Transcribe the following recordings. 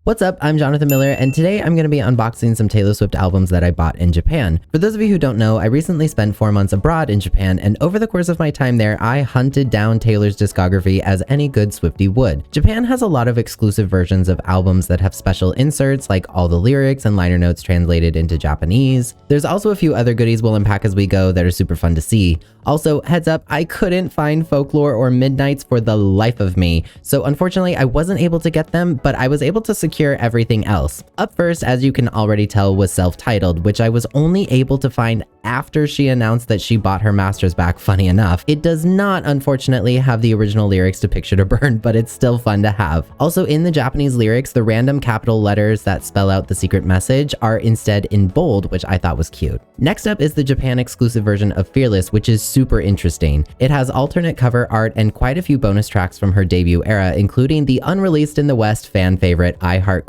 What's up, I'm Jonathan Miller, and today I'm going to be unboxing some Taylor Swift albums that I bought in Japan. For those of you who don't know, I recently spent 4 months abroad in Japan, and over the course of my time there, I hunted down Taylor's discography as any good Swiftie would. Japan has a lot of exclusive versions of albums that have special inserts, like all the lyrics and liner notes translated into Japanese. There's also a few other goodies we'll unpack as we go that are super fun to see. Also, heads up, I couldn't find Folklore or Midnights for the life of me, so unfortunately I wasn't able to get them, but I was able to secure everything else. Up first, as you can already tell, was self-titled, which I was only able to find after she announced that she bought her masters back, funny enough. It does not, unfortunately, have the original lyrics to Picture to Burn, but it's still fun to have. Also, in the Japanese lyrics, the random capital letters that spell out the secret message are instead in bold, which I thought was cute. Next up is the Japan exclusive version of Fearless, which is super interesting. It has alternate cover art and quite a few bonus tracks from her debut era, including the unreleased in the West fan favorite I Heart ?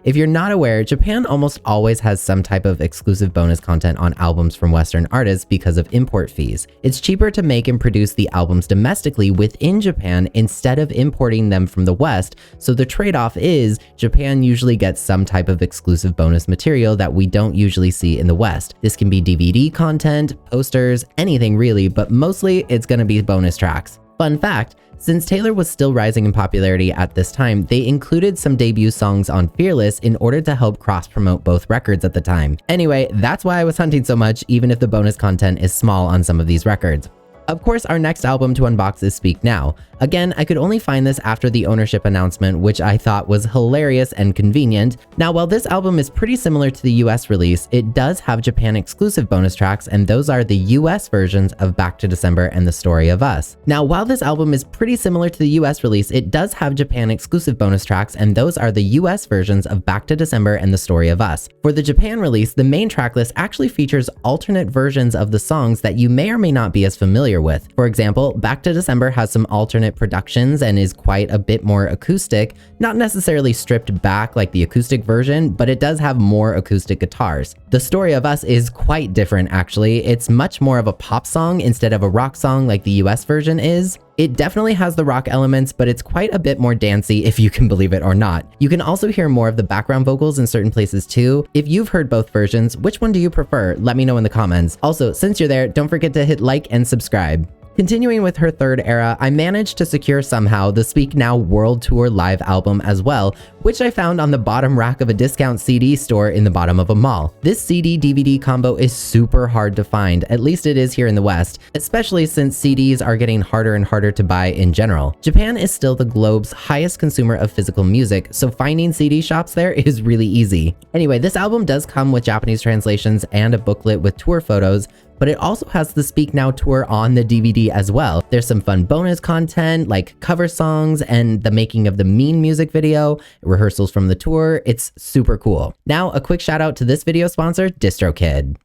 If you're not aware, Japan almost always has some type of exclusive bonus content on albums from Western artists because of import fees. It's cheaper to make and produce the albums domestically within Japan instead of importing them from the West, so the trade-off is Japan usually gets some type of exclusive bonus material that we don't usually see in the West. This can be DVD content, posters, anything really, but mostly it's gonna be bonus tracks. Fun fact, since Taylor was still rising in popularity at this time, they included some debut songs on Fearless in order to help cross-promote both records at the time. Anyway, that's why I was hunting so much, even if the bonus content is small on some of these records. Of course, our next album to unbox is Speak Now. Again, I could only find this after the ownership announcement, which I thought was hilarious and convenient. Now, while this album is pretty similar to the US release, it does have Japan exclusive bonus tracks, and those are the US versions of Back to December and The Story of Us. Now, while this album is pretty similar to the US release, it does have Japan exclusive bonus tracks, and those are the US versions of Back to December and The Story of Us. For the Japan release, the main tracklist actually features alternate versions of the songs that you may or may not be as familiar with. For example, Back to December has some alternate productions and is quite a bit more acoustic, not necessarily stripped back like the acoustic version, but it does have more acoustic guitars. The Story of Us is quite different actually. It's much more of a pop song instead of a rock song like the US version is. It definitely has the rock elements, but it's quite a bit more dancey if you can believe it or not. You can also hear more of the background vocals in certain places too. If you've heard both versions, which one do you prefer? Let me know in the comments. Also, since you're there, don't forget to hit like and subscribe. Continuing with her third era, I managed to secure somehow the Speak Now World Tour live album as well, which I found on the bottom rack of a discount CD store in the bottom of a mall. This CD-DVD combo is super hard to find, at least it is here in the West, especially since CDs are getting harder and harder to buy in general. Japan is still the globe's highest consumer of physical music, so finding CD shops there is really easy. Anyway, this album does come with Japanese translations and a booklet with tour photos, but it also has the Speak Now tour on the DVD as well. There's some fun bonus content like cover songs and the making of the Mean music video, rehearsals from the tour. It's super cool. Now, a quick shout out to this video sponsor, DistroKid.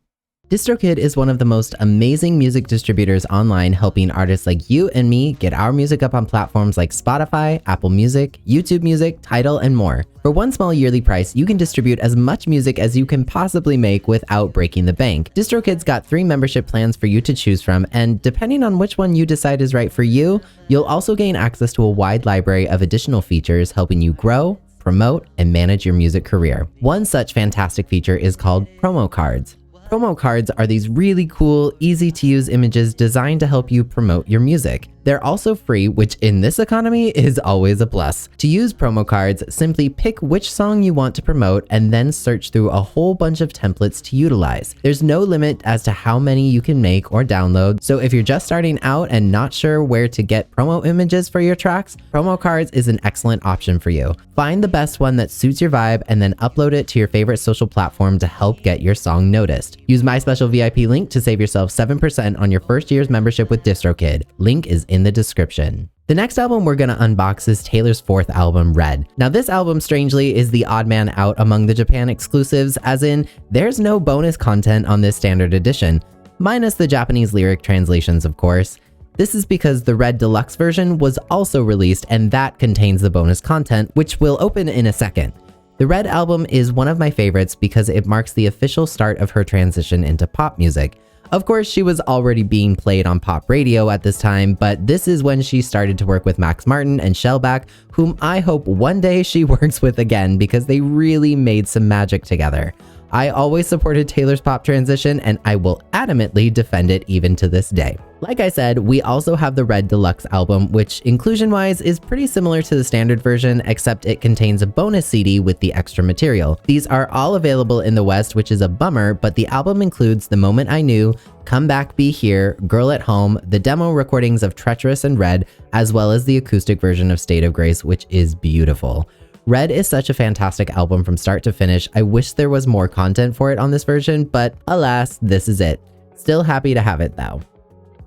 DistroKid is one of the most amazing music distributors online, helping artists like you and me get our music up on platforms like Spotify, Apple Music, YouTube Music, Tidal, and more. For one small yearly price, you can distribute as much music as you can possibly make without breaking the bank. DistroKid's got 3 membership plans for you to choose from, and depending on which one you decide is right for you, you'll also gain access to a wide library of additional features helping you grow, promote, and manage your music career. One such fantastic feature is called promo cards. Promo cards are these really cool, easy to use images designed to help you promote your music. They're also free, which in this economy is always a plus. To use promo cards, simply pick which song you want to promote and then search through a whole bunch of templates to utilize. There's no limit as to how many you can make or download, so if you're just starting out and not sure where to get promo images for your tracks, promo cards is an excellent option for you. Find the best one that suits your vibe and then upload it to your favorite social platform to help get your song noticed. Use my special VIP link to save yourself 7% on your first year's membership with DistroKid. Link is in the description. The next album we're gonna unbox is Taylor's 4th album, Red. Now this album, strangely, is the odd man out among the Japan exclusives, as in, there's no bonus content on this standard edition, minus the Japanese lyric translations, of course. This is because the Red Deluxe version was also released, and that contains the bonus content, which we'll open in a second. The Red album is one of my favorites because it marks the official start of her transition into pop music. Of course, she was already being played on pop radio at this time, but this is when she started to work with Max Martin and Shellback, whom I hope one day she works with again because they really made some magic together. I always supported Taylor's pop transition, and I will adamantly defend it even to this day. Like I said, we also have the Red Deluxe album, which inclusion-wise is pretty similar to the standard version, except it contains a bonus CD with the extra material. These are all available in the West, which is a bummer, but the album includes The Moment I Knew, Come Back Be Here, Girl at Home, the demo recordings of Treacherous and Red, as well as the acoustic version of State of Grace, which is beautiful. Red is such a fantastic album from start to finish. I wish there was more content for it on this version, but alas, this is it. Still happy to have it though.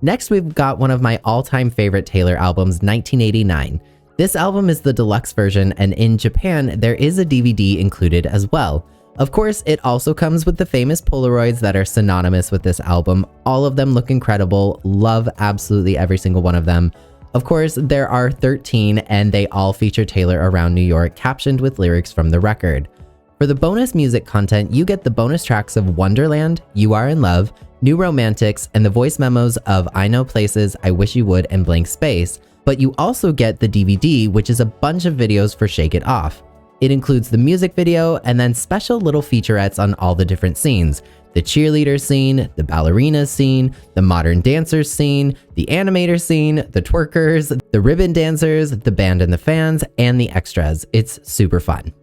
Next, we've got one of my all-time favorite Taylor albums, 1989. This album is the deluxe version, and in Japan, there is a DVD included as well. Of course, it also comes with the famous Polaroids that are synonymous with this album. All of them look incredible. Love absolutely every single one of them. Of course, there are 13, and they all feature Taylor around New York, captioned with lyrics from the record. For the bonus music content, you get the bonus tracks of Wonderland, You Are in Love, New Romantics, and the voice memos of I Know Places, I Wish You Would, and Blank Space, but you also get the DVD, which is a bunch of videos for Shake It Off. It includes the music video and then special little featurettes on all the different scenes. The cheerleader scene, the ballerina scene, the modern dancers scene, the animator scene, the twerkers, the ribbon dancers, the band and the fans, and the extras. It's super fun.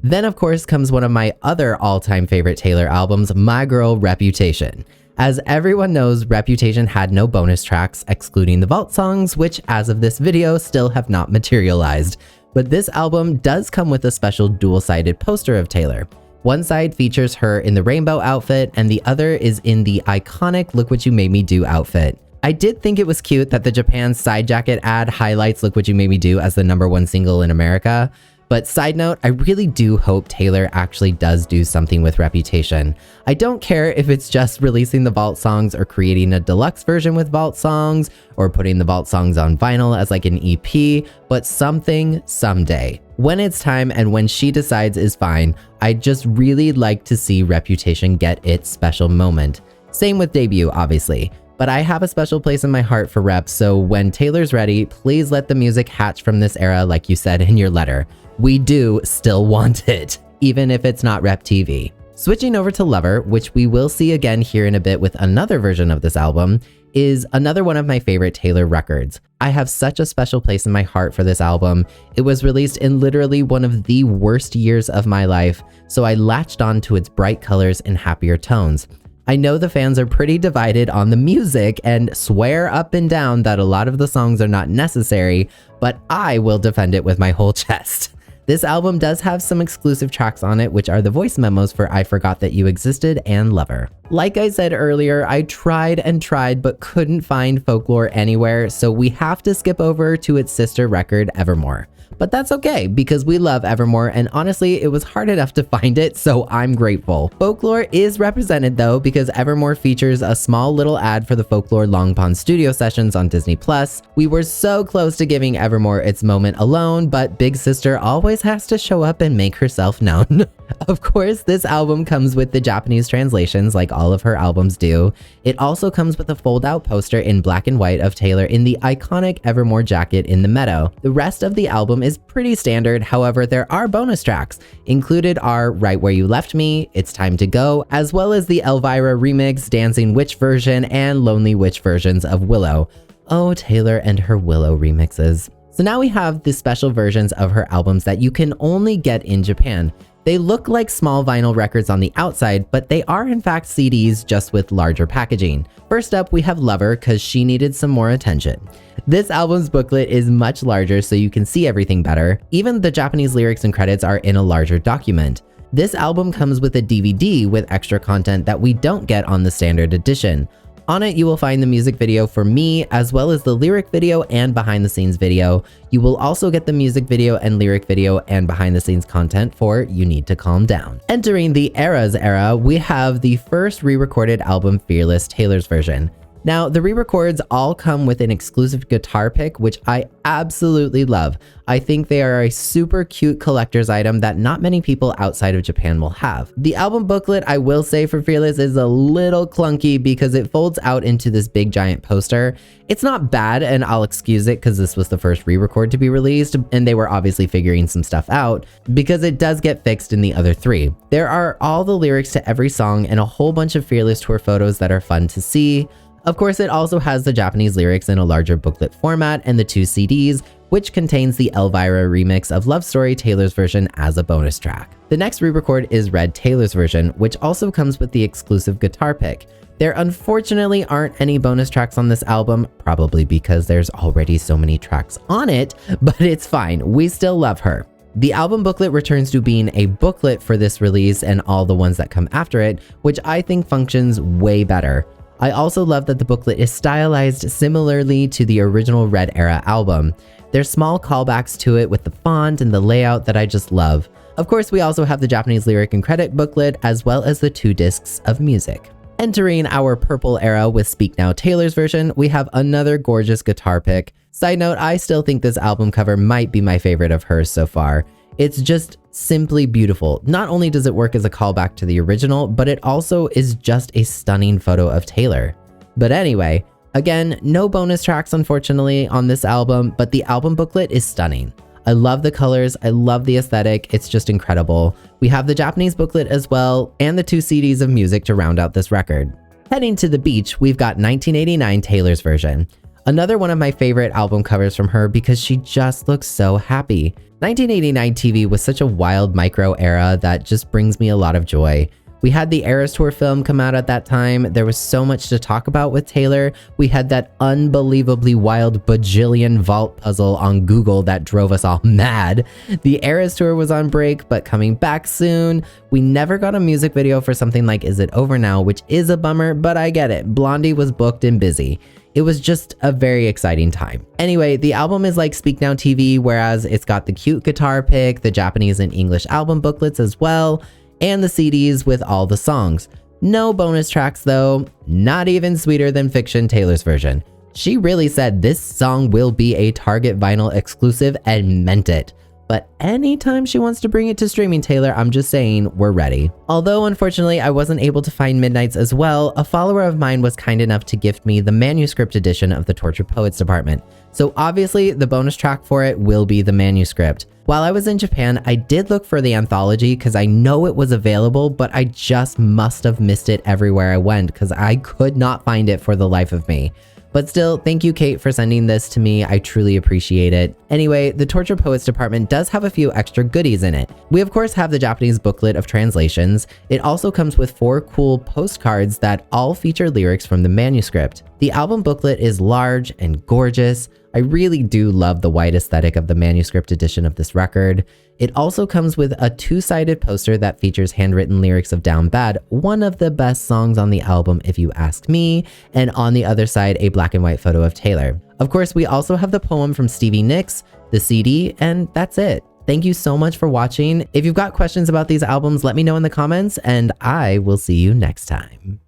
Then of course comes one of my other all-time favorite Taylor albums, My Girl, Reputation. As everyone knows, Reputation had no bonus tracks, excluding the vault songs, which as of this video still have not materialized. But this album does come with a special dual-sided poster of Taylor. One side features her in the rainbow outfit, and the other is in the iconic Look What You Made Me Do outfit. I did think it was cute that the Japan side jacket ad highlights Look What You Made Me Do as the #1 single in America. But side note, I really do hope Taylor actually does do something with Reputation. I don't care if it's just releasing the vault songs or creating a deluxe version with vault songs or putting the vault songs on vinyl as like an EP, but something someday. When it's time and when she decides is fine, I'd just really like to see Reputation get its special moment. Same with Debut, obviously. But I have a special place in my heart for Rep, so when Taylor's ready, please let the music hatch from this era like you said in your letter. We do still want it, even if it's not Rep TV. Switching over to Lover, which we will see again here in a bit with another version of this album, is another one of my favorite Taylor records. I have such a special place in my heart for this album. It was released in literally one of the worst years of my life, so I latched on to its bright colors and happier tones. I know the fans are pretty divided on the music and swear up and down that a lot of the songs are not necessary, but I will defend it with my whole chest. This album does have some exclusive tracks on it, which are the voice memos for I Forgot That You Existed and Lover. Like I said earlier, I tried and tried but couldn't find Folklore anywhere, so we have to skip over to its sister record, Evermore. But that's okay, because we love Evermore, and honestly, it was hard enough to find it, so I'm grateful. Folklore is represented though, because Evermore features a small little ad for the Folklore Long Pond studio sessions on Disney+. We were so close to giving Evermore its moment alone, but Big Sister always has to show up and make herself known. Of course, this album comes with the Japanese translations like all of her albums do. It also comes with a fold-out poster in black and white of Taylor in the iconic Evermore jacket in the meadow. The rest of the album is pretty standard, however, there are bonus tracks. Included are Right Where You Left Me, It's Time to Go, as well as the Elvira remix, Dancing Witch version, and Lonely Witch versions of Willow. Oh, Taylor and her Willow remixes. So now we have the special versions of her albums that you can only get in Japan. They look like small vinyl records on the outside, but they are in fact CDs just with larger packaging. First up, we have Lover, cause she needed some more attention. This album's booklet is much larger so you can see everything better. Even the Japanese lyrics and credits are in a larger document. This album comes with a DVD with extra content that we don't get on the standard edition. On it, you will find the music video for Me, as well as the lyric video and behind the scenes video. You will also get the music video and lyric video and behind the scenes content for You Need to Calm Down. Entering the Eras era, we have the first re-recorded album Fearless, Taylor's version. Now, the re-records all come with an exclusive guitar pick, which I absolutely love. I think they are a super cute collector's item that not many people outside of Japan will have. The album booklet, I will say for Fearless, is a little clunky because it folds out into this big giant poster. It's not bad, and I'll excuse it because this was the first re-record to be released, and they were obviously figuring some stuff out, because it does get fixed in the other 3. There are all the lyrics to every song and a whole bunch of Fearless tour photos that are fun to see. Of course, it also has the Japanese lyrics in a larger booklet format and the 2 CDs, which contains the Elvira remix of Love Story Taylor's version as a bonus track. The next re-record is Red Taylor's version, which also comes with the exclusive guitar pick. There unfortunately aren't any bonus tracks on this album, probably because there's already so many tracks on it, but it's fine, we still love her. The album booklet returns to being a booklet for this release and all the ones that come after it, which I think functions way better. I also love that the booklet is stylized similarly to the original Red Era album. There's small callbacks to it with the font and the layout that I just love. Of course, we also have the Japanese lyric and credit booklet, as well as the 2 discs of music. Entering our purple era with Speak Now Taylor's version, we have another gorgeous guitar pick. Side note, I still think this album cover might be my favorite of hers so far. It's just simply beautiful. Not only does it work as a callback to the original, but it also is just a stunning photo of Taylor. But anyway, again, no bonus tracks unfortunately on this album, but the album booklet is stunning. I love the colors, I love the aesthetic, it's just incredible. We have the Japanese booklet as well, and the 2 CDs of music to round out this record. Heading to the beach, we've got 1989 Taylor's version. Another one of my favorite album covers from her because she just looks so happy. 1989 TV was such a wild micro era that just brings me a lot of joy. We had the Eras Tour film come out at that time. There was so much to talk about with Taylor. We had that unbelievably wild bajillion vault puzzle on Google that drove us all mad. The Eras Tour was on break, but coming back soon. We never got a music video for something like Is It Over Now, which is a bummer, but I get it. Blondie was booked and busy. It was just a very exciting time. Anyway, the album is like Speak Now TV, whereas it's got the cute guitar pick, the Japanese and English album booklets as well, and the CDs with all the songs. No bonus tracks though, not even Sweeter Than Fiction Taylor's version. She really said this song will be a Target vinyl exclusive and meant it. But anytime she wants to bring it to streaming Taylor, I'm just saying we're ready. Although unfortunately I wasn't able to find Midnight's as well, a follower of mine was kind enough to gift me the manuscript edition of the Tortured Poets department. So obviously the bonus track for it will be the manuscript. While I was in Japan, I did look for the anthology because I know it was available, but I just must have missed it everywhere I went because I could not find it for the life of me. But still, thank you, Kate, for sending this to me. I truly appreciate it. Anyway, the Tortured Poets department does have a few extra goodies in it. We of course have the Japanese booklet of translations. It also comes with 4 cool postcards that all feature lyrics from the manuscript. The album booklet is large and gorgeous. I really do love the white aesthetic of the manuscript edition of this record. It also comes with a 2-sided poster that features handwritten lyrics of Down Bad, one of the best songs on the album if you ask me, and on the other side a black and white photo of Taylor. Of course, we also have the poem from Stevie Nicks, the CD, and that's it. Thank you so much for watching. If you've got questions about these albums, let me know in the comments, and I will see you next time.